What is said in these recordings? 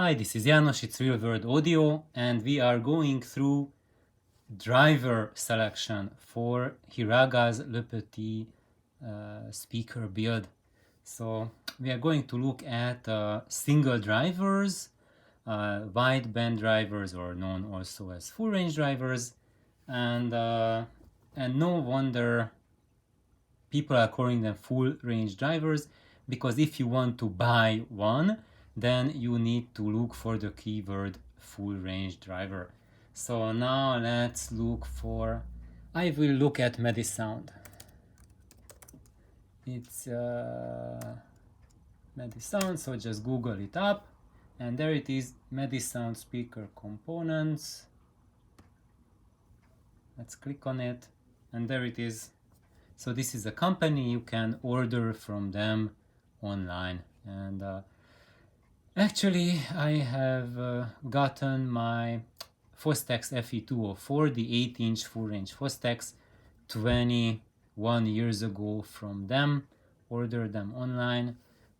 Hi, this is János, it's Real World Audio, and we are going through driver selection for Hiraga's Le Petit speaker build. So we are going to look at single drivers, wideband drivers, or known also as full range drivers, and no wonder people are calling them full range drivers, because if you want to buy one, then you need to look for the keyword full range driver. So now let's look for, I will look at Medisound. It's Medisound, so just Google it up, and there it is, Medisound speaker components. Let's click on it, and there it is. So this is a company, you can order from them online. And actually I have gotten my Fostex FE204, the 8-inch full-range Fostex, 21 years ago from them, ordered them online,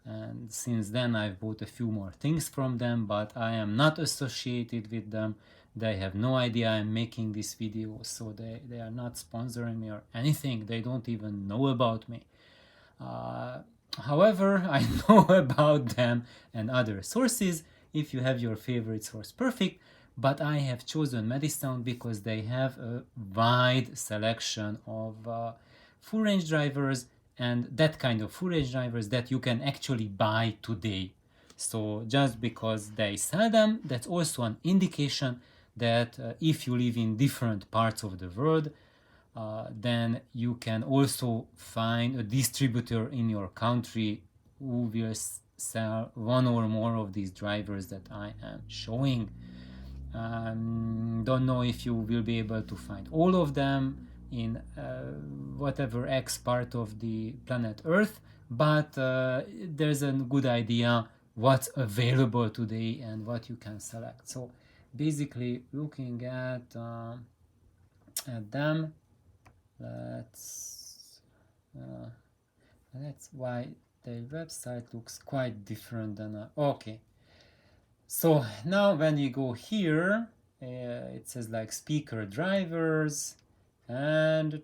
and since then I've bought a few more things from them, but I am not associated with them. They have no idea I'm making this video, so they are not sponsoring me or anything. They don't even know about me. However, I know about them and other sources. If you have your favorite source, perfect. But I have chosen Medisound because they have a wide selection of full range drivers, and that kind of full range drivers that you can actually buy today. So just because they sell them, that's also an indication that if you live in different parts of the world, then you can also find a distributor in your country who will sell one or more of these drivers that I am showing. Don't know if you will be able to find all of them in whatever X part of the planet Earth, but there's a good idea what's available today and what you can select. So basically, looking at them, that's why the website looks quite different than okay. So now when you go here, it says like speaker drivers and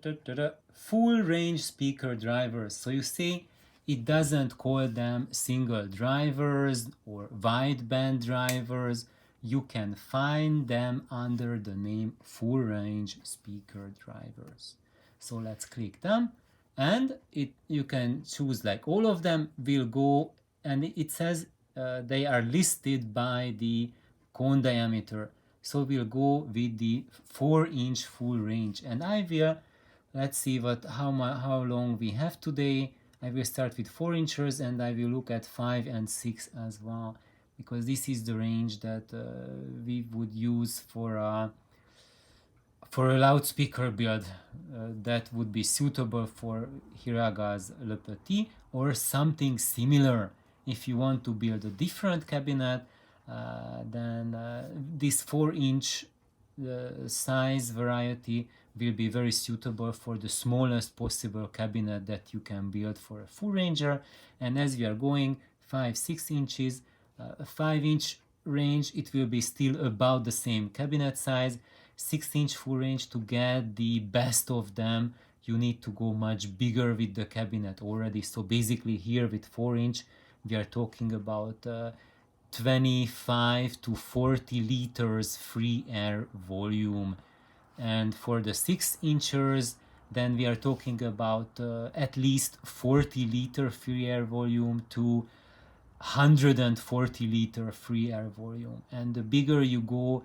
full range speaker drivers. So you see, it doesn't call them single drivers or wideband drivers. You can find them under the name full range speaker drivers. So let's click them, and you can choose like all of them will go, and it says they are listed by the cone diameter. So we'll go with the 4-inch full range, and I will, let's see how long we have today. I will start with 4 inches, and I will look at 5 and 6 as well, because this is the range that we would use for a loudspeaker build that would be suitable for Hiraga's Le Petit or something similar. If you want to build a different cabinet, then this 4-inch size variety will be very suitable for the smallest possible cabinet that you can build for a full ranger. And as we are going 5-6 inches, 5-inch range, it will be still about the same cabinet size. 6-inch full range, to get the best of them, you need to go much bigger with the cabinet already. So basically here with 4-inch, we are talking about 25 to 40 liters free air volume. And for the 6 inchers, then we are talking about at least 40 liter free air volume to 140 liter free air volume. And the bigger you go,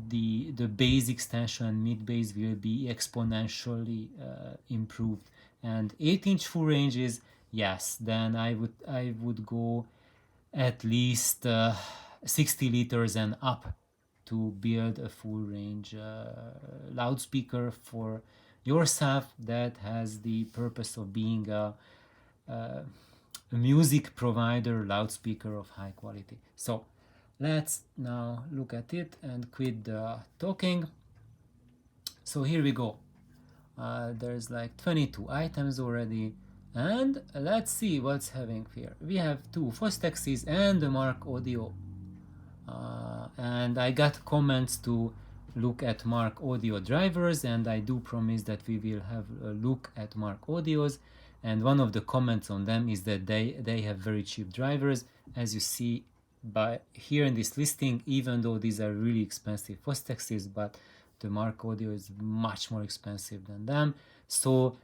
the bass extension and mid bass will be exponentially improved. And 8-inch full ranges, yes, then I would go at least 60 liters and up to build a full range loudspeaker for yourself that has the purpose of being a music provider loudspeaker of high quality. So let's now look at it and quit the talking. So here we go. There's like 22 items already, and let's see what's having here. We have 2 Fostexes and a Mark Audio. And I got comments to look at Mark Audio drivers, and I do promise that we will have a look at Mark Audios. And one of the comments on them is that they have very cheap drivers, as you see by here in this listing, even though these are really expensive Fostexes, but the Mark Audio is much more expensive than them. So,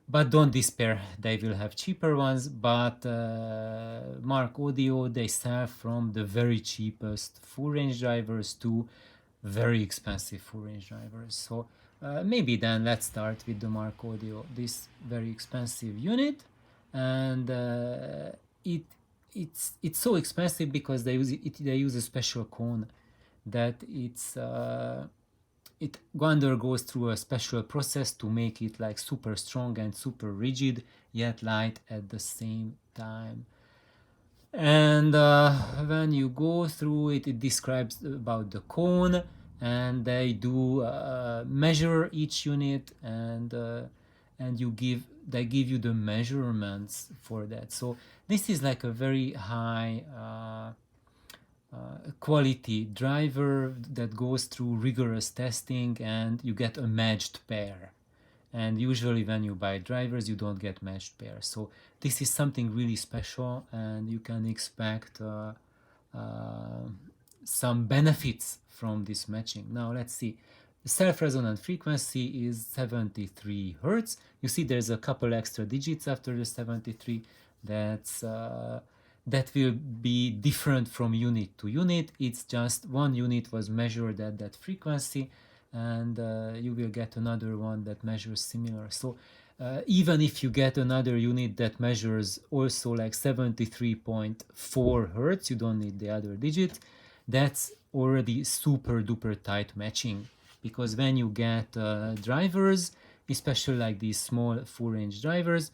but don't despair, they will have cheaper ones, but Mark Audio, they sell from the very cheapest full range drivers to very expensive full range drivers. So maybe then let's start with the Mark Audio, this very expensive unit. And it's so expensive because they use a special cone that it undergoes through a special process to make it like super strong and super rigid yet light at the same time. And when you go through it, it describes about the cone, and they do measure each unit, and they give you the measurements for that. So this is like a very high quality driver that goes through rigorous testing, and you get a matched pair. And usually when you buy drivers, you don't get matched pairs. So this is something really special, and you can expect some benefits from this matching. Now let's see. The self-resonant frequency is 73 Hertz. You see there's a couple extra digits after the 73. That will be different from unit to unit. It's just one unit was measured at that frequency, and you will get another one that measures similar. So even if you get another unit that measures also like 73.4 Hertz, you don't need the other digit. That's already super duper tight matching, because when you get drivers, especially like these small full range drivers,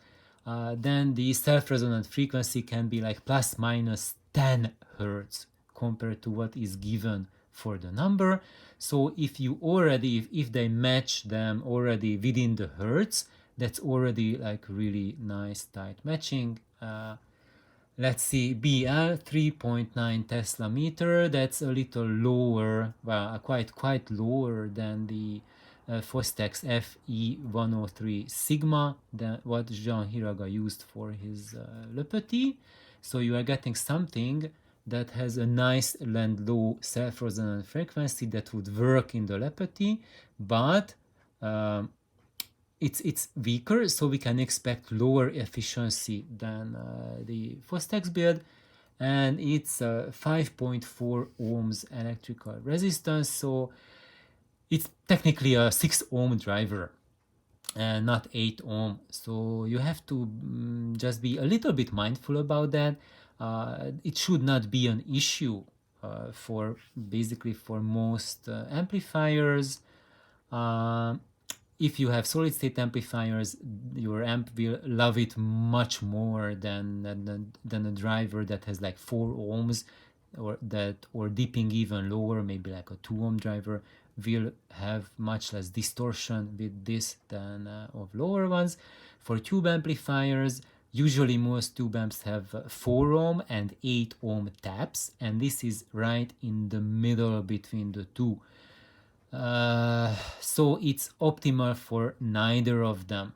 then the self-resonant frequency can be like plus minus 10 Hertz compared to what is given for the number. So if you already, if they match them already within the Hertz, that's already like really nice tight matching. Let's see, BL 3.9 Tesla meter, that's a little lower, well, quite lower than the Fostex FE103 Sigma, than what Jean Hiraga used for his Le Petit. So you are getting something that has a nice and low self-resonant frequency that would work in the Le Petit, but it's weaker, so we can expect lower efficiency than the Fostex build, and it's 5.4 ohms electrical resistance, so it's technically a 6 ohm driver and not 8 ohm. So you have to just be a little bit mindful about that. It should not be an issue for basically for most amplifiers. If you have solid state amplifiers, your amp will love it much more than a driver that has like 4 ohms, or dipping even lower, maybe like a 2 ohm driver will have much less distortion with this than of lower ones. For tube amplifiers, usually most tube amps have 4 ohm and 8 ohm taps, and this is right in the middle between the two. So it's optimal for neither of them.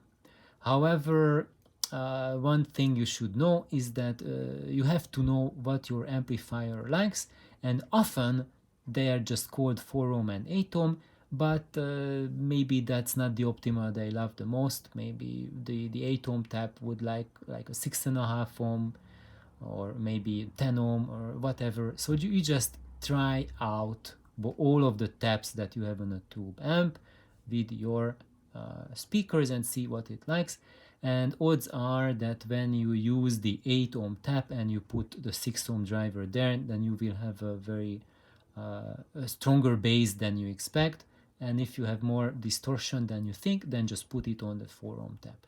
However, one thing you should know is that you have to know what your amplifier likes, and often they are just called 4 ohm and 8 ohm, but maybe that's not the optimal they love the most. Maybe the 8 ohm tap would like a 6.5 ohm, or maybe 10 ohm or whatever. So you just try out all of the taps that you have on a tube amp with your speakers and see what it likes. And odds are that when you use the 8 ohm tap and you put the 6 ohm driver there, then you will have a very a stronger bass than you expect. And if you have more distortion than you think, then just put it on the 4 ohm tap.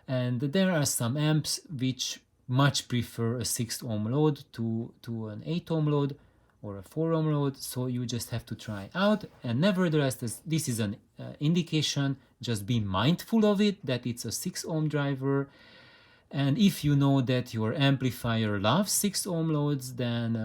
And there are some amps which much prefer a 6 ohm load to an 8 ohm load or a 4 ohm load, so you just have to try out. And nevertheless, this is an indication. Just be mindful of it, that it's a 6 ohm driver, And if you know that your amplifier loves 6 ohm loads, then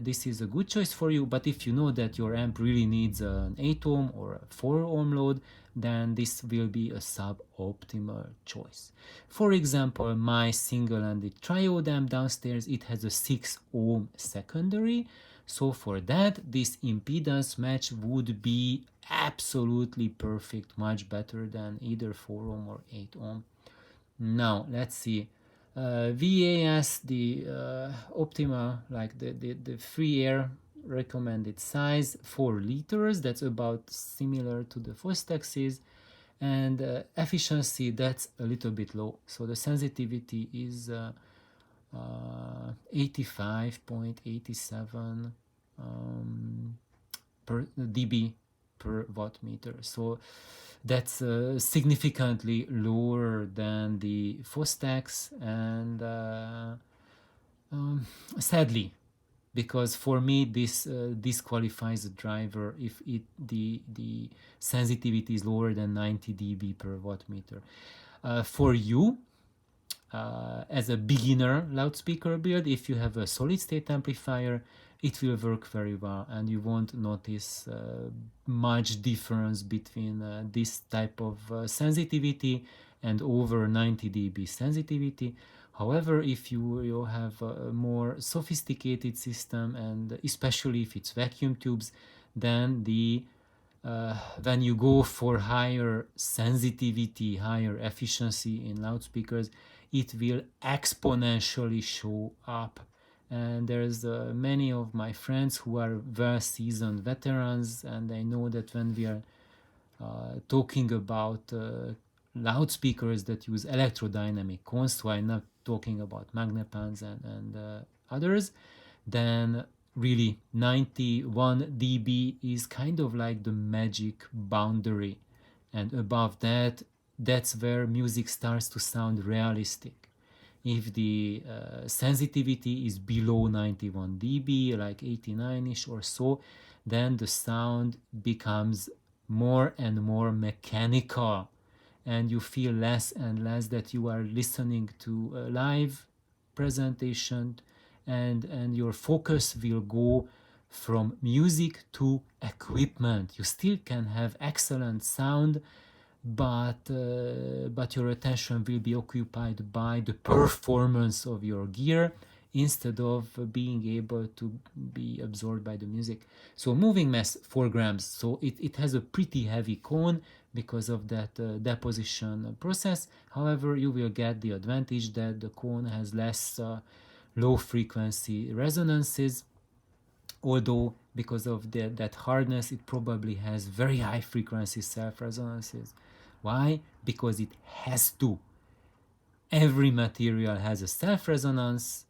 this is a good choice for you. But if you know that your amp really needs an 8 ohm or a 4 ohm load, then this will be a suboptimal choice. For example, my single-ended triode amp downstairs, it has a 6 ohm secondary. So for that, this impedance match would be absolutely perfect, much better than either 4 ohm or 8 ohm. Now let's see. VAS, the optimal, like the free air recommended size, 4 liters. That's about similar to the Fostax's. And efficiency, that's a little bit low. So the sensitivity is 85.87 per dB per watt meter. So that's significantly lower than the Fostax, and sadly, because for me this disqualifies the driver if the sensitivity is lower than 90 dB per watt meter. For you, as a beginner loudspeaker build, if you have a solid state amplifier, it will work very well and you won't notice much difference between this type of sensitivity and over 90 dB sensitivity. However, if you have a more sophisticated system, and especially if it's vacuum tubes, then when you go for higher sensitivity, higher efficiency in loudspeakers, it will exponentially show up. And there's many of my friends who are well seasoned veterans, and I know that when we are talking about loudspeakers that use electrodynamic cones, so I'm not talking about magnepans and others, then really 91 dB is kind of like the magic boundary. And above that, that's where music starts to sound realistic. If the sensitivity is below 91 dB, like 89-ish or so, then the sound becomes more and more mechanical, and you feel less and less that you are listening to a live presentation, and your focus will go from music to equipment. You still can have excellent sound, but your attention will be occupied by the performance of your gear instead of being able to be absorbed by the music. So moving mass 4 grams, so it has a pretty heavy cone because of that deposition process. However, you will get the advantage that the cone has less low frequency resonances, although because of that hardness it probably has very high frequency self resonances. Why? Because it has to. Every material has a self resonance,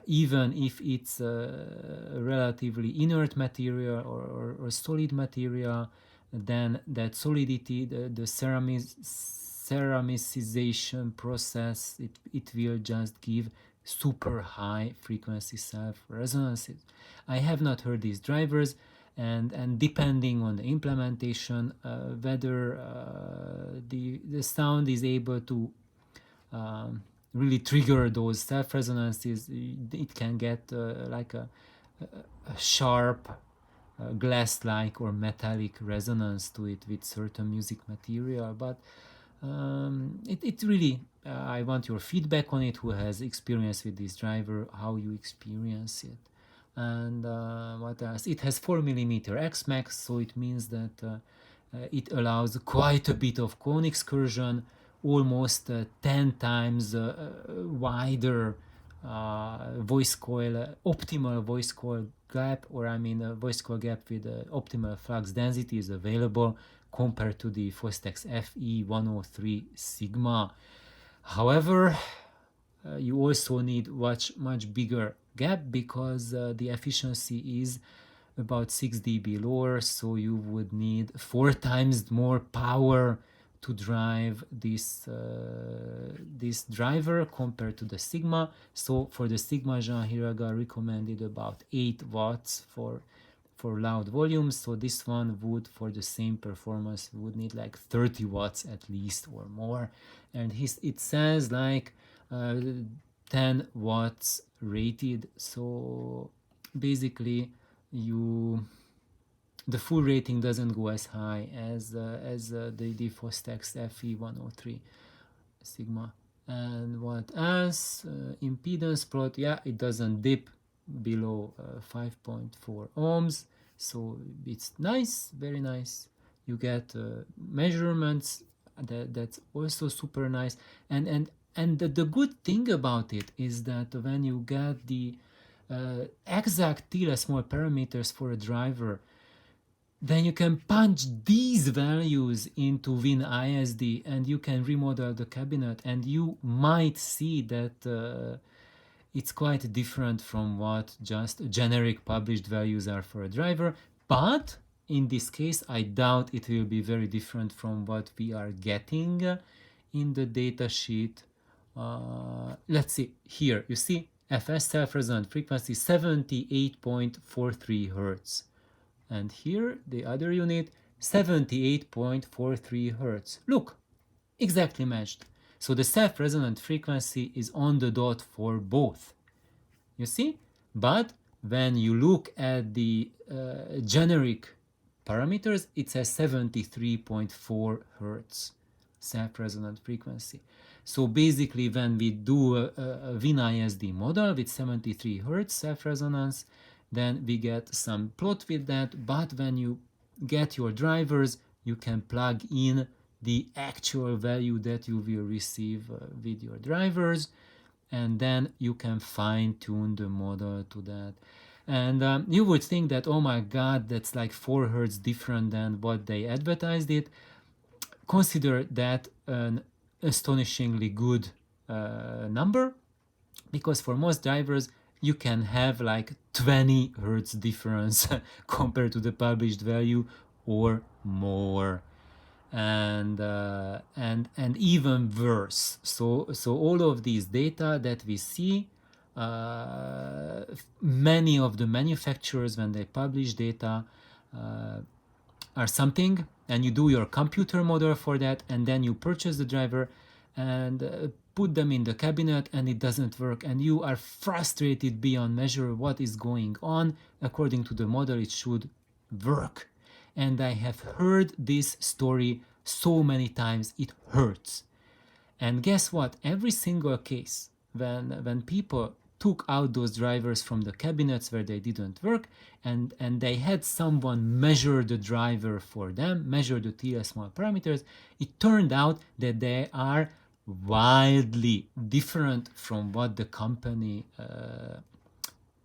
even if it's a relatively inert material or solid material. Then that solidity, the ceramicization process, it will just give super high frequency self resonances. I have not heard these drivers, and depending on the implementation, whether the sound is able to really trigger those self resonances, it can get like a sharp glass-like or metallic resonance to it with certain music material. But it really, I want your feedback on it, who has experience with this driver, how you experience it. And what else? It has 4mm X-Max, so it means that it allows quite a bit of cone excursion, almost 10 times wider voice coil, optimal voice coil gap, or I mean a voice coil gap with optimal flux density is available compared to the Fostex FE103 Sigma. However, you also need much bigger gap because the efficiency is about 6 dB lower, so you would need 4 times more power to drive this driver compared to the Sigma. So for the Sigma, Jean Hiraga recommended about 8 watts for loud volumes. So this one would, for the same performance, would need like 30 watts at least or more. And it says like uh, 10 watts rated. So basically the full rating doesn't go as high as the Fostex FE103 sigma. And what else? Impedance plot, yeah, it doesn't dip below 5.4 ohms, so it's nice, very nice. You get measurements, that's also super nice. And the good thing about it is that when you get the exact small parameters for a driver, then you can punch these values into WinISD and you can remodel the cabinet, and you might see that it's quite different from what just generic published values are for a driver. But in this case, I doubt it will be very different from what we are getting in the data sheet. Let's see here, you see FS self-resonant frequency 78.43 hertz. And here the other unit 78.43 hertz. Look, exactly matched. So the self-resonant frequency is on the dot for both. You see? But when you look at the generic parameters, it says 73.4 hertz self-resonant frequency. So basically, when we do a WinISD model with 73 hertz self-resonance, then we get some plot with that. But when you get your drivers, you can plug in the actual value that you will receive with your drivers, and then you can fine-tune the model to that. And you would think that, oh my god, that's like 4 hertz different than what they advertised it. Consider that an astonishingly good number, because for most drivers you can have like 20 hertz difference compared to the published value or more. And even worse. So all of these data that we see, many of the manufacturers, when they publish data, are something, and you do your computer model for that, and then you purchase the driver and put them in the cabinet, and it doesn't work, and you are frustrated beyond measure. What is going on? According to the model, it should work. And I have heard this story so many times, it hurts. And guess what? Every single case, when people took out those drivers from the cabinets where they didn't work, and they had someone measure the driver for them, measure the TS small parameters, it turned out that they are wildly different from what the company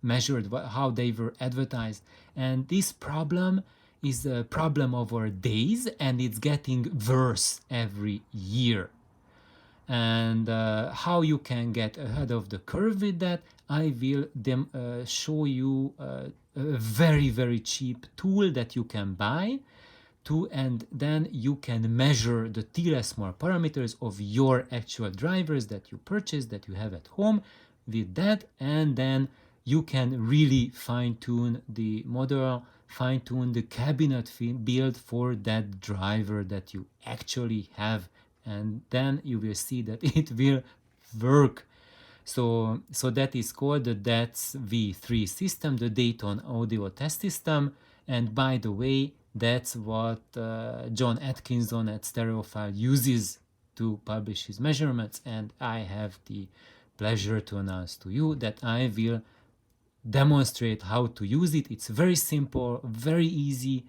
measured, how they were advertised. And this problem is a problem over days, and it's getting worse every year. And how you can get ahead of the curve with that, I will show you a very, very cheap tool that you can buy and then you can measure the TLS-MOR parameters of your actual drivers that you purchased, that you have at home with that, and then you can really fine-tune the model, fine-tune the cabinet build for that driver that you actually have, and then you will see that it will work. So that is called the DATS V3 system, the Dayton Audio Test System. And by the way, that's what John Atkinson at Stereophile uses to publish his measurements. And I have the pleasure to announce to you that I will demonstrate how to use it. It's very simple, very easy.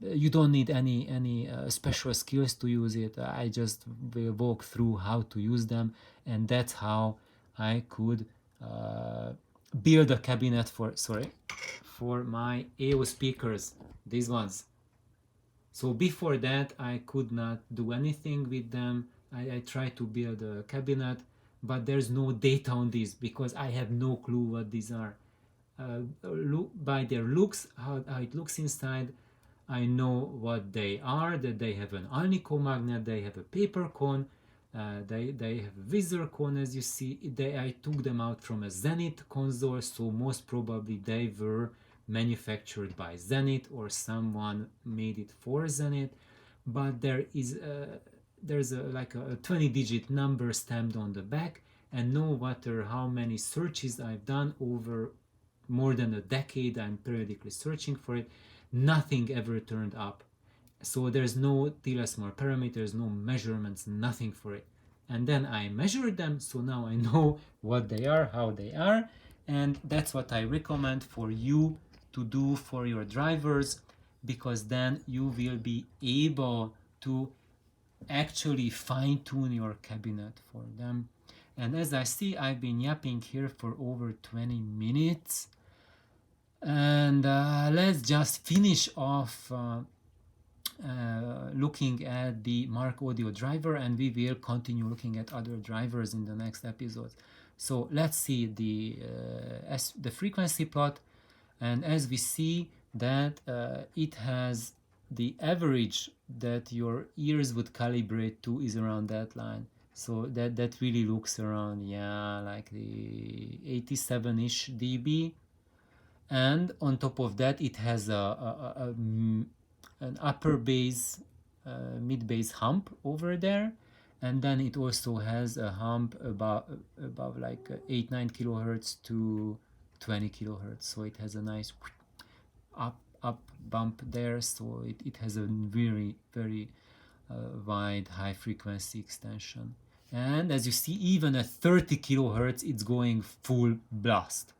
You don't need any special skills to use it. I just will walk through how to use them, and that's how I could build a cabinet for my AO speakers, these ones. So before that, I could not do anything with them. I tried to build a cabinet, but there's no data on this because I have no clue what these are. Look by their looks, how it looks inside, I know what they are, that they have an Alnico magnet, they have a paper cone, they have a visor cone, as you see. I took them out from a Zenith console, so most probably they were manufactured by Zenith or someone made it for Zenith. But there's like a 20-digit number stamped on the back, and no matter how many searches I've done over more than a decade, I'm periodically searching for it, nothing ever turned up. So there's no telesmar parameters, no measurements, nothing for it. And then I measured them, so now I know what they are, how they are, and that's what I recommend for you to do for your drivers, because then you will be able to actually fine-tune your cabinet for them. And as I see, I've been yapping here for over 20 minutes, and let's just finish off looking at the Mark audio driver, and we will continue looking at other drivers in the next episodes. So let's see the frequency plot, and as we see that it has the average that your ears would calibrate to is around that line. So that really looks around, yeah, like the 87-ish dB, and on top of that it has an upper bass, mid bass hump over there, and then it also has a hump above like 8-9 kilohertz to 20 kilohertz. So it has a nice up bump there. So it has a very wide high frequency extension. And as you see, even at 30 kilohertz, it's going full blast.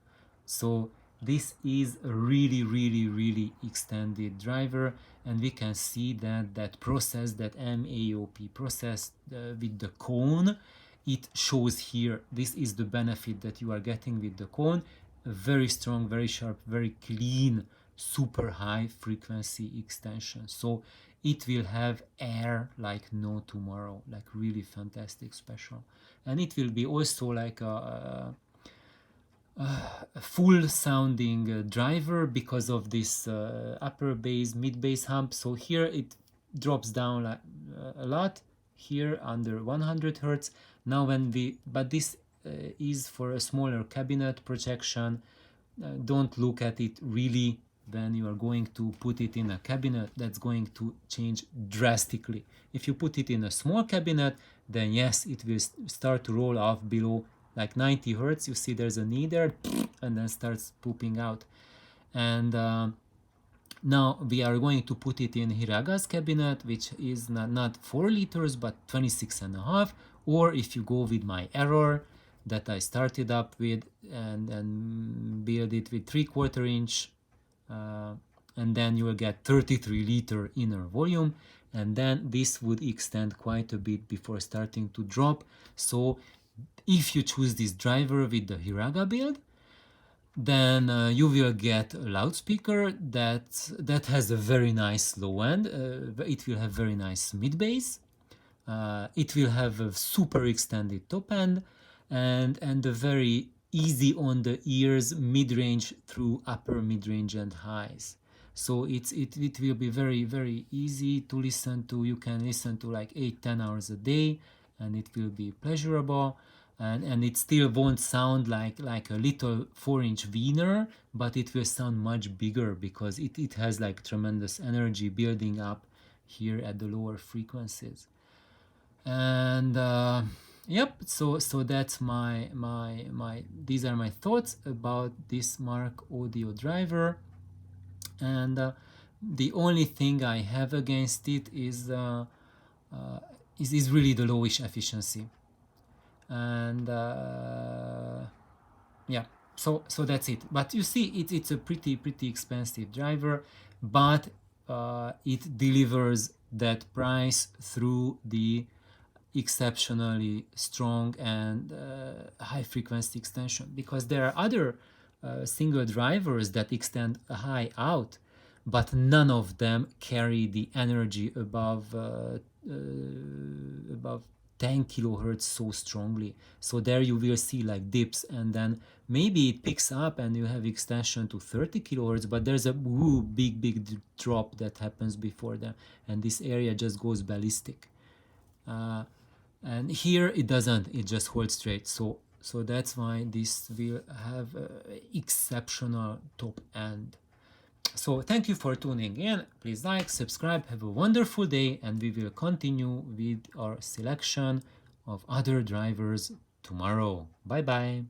So this is a really extended driver, and we can see that process, that MAOP process with the cone, it shows here. This is the benefit that you are getting with the cone: a very strong, very sharp, very clean, super high frequency extension. So it will have air like no tomorrow, like really fantastic, special. And it will be also like a full sounding driver because of this upper bass, mid bass hump. So here it drops down like, a lot here under 100 hertz. Now but this is for a smaller cabinet projection. Don't look at it really when you are going to put it in a cabinet. That's going to change drastically. If you put it in a small cabinet, then yes, it will start to roll off below like 90 hertz. You see there's a knee there, and then starts pooping out. And now we are going to put it in Hiraga's cabinet, which is not 4 liters but 26.5. Or if you go with my error that I started up with and build it with 3/4 inch, and then you will get 33 liter inner volume, and then this would extend quite a bit before starting to drop. So if you choose this driver with the Hiraga build, then you will get a loudspeaker that has a very nice low end. It will have very nice mid bass. It will have a super extended top end, and a very easy on the ears mid-range through upper mid-range and highs. So it will be very easy to listen to. You can listen to like 8-10 hours a day, and it will be pleasurable. And it still won't sound like a little 4-inch Wiener, but it will sound much bigger because it has like tremendous energy building up here at the lower frequencies. And yep, so that's my these are my thoughts about this Mark audio driver. And the only thing I have against it is really the lowish efficiency. And yeah, so that's it. But you see, it's a pretty expensive driver, but it delivers that price through the exceptionally strong and high frequency extension, because there are other single drivers that extend a high out, but none of them carry the energy above 10 kilohertz so strongly. So there you will see like dips, and then maybe it picks up and you have extension to 30 kilohertz, but there's a big drop that happens before them, and this area just goes ballistic. And here it doesn't, it just holds straight. So that's why this will have exceptional top end. So thank you for tuning in. Please like, subscribe, have a wonderful day, and we will continue with our selection of other drivers tomorrow. Bye bye.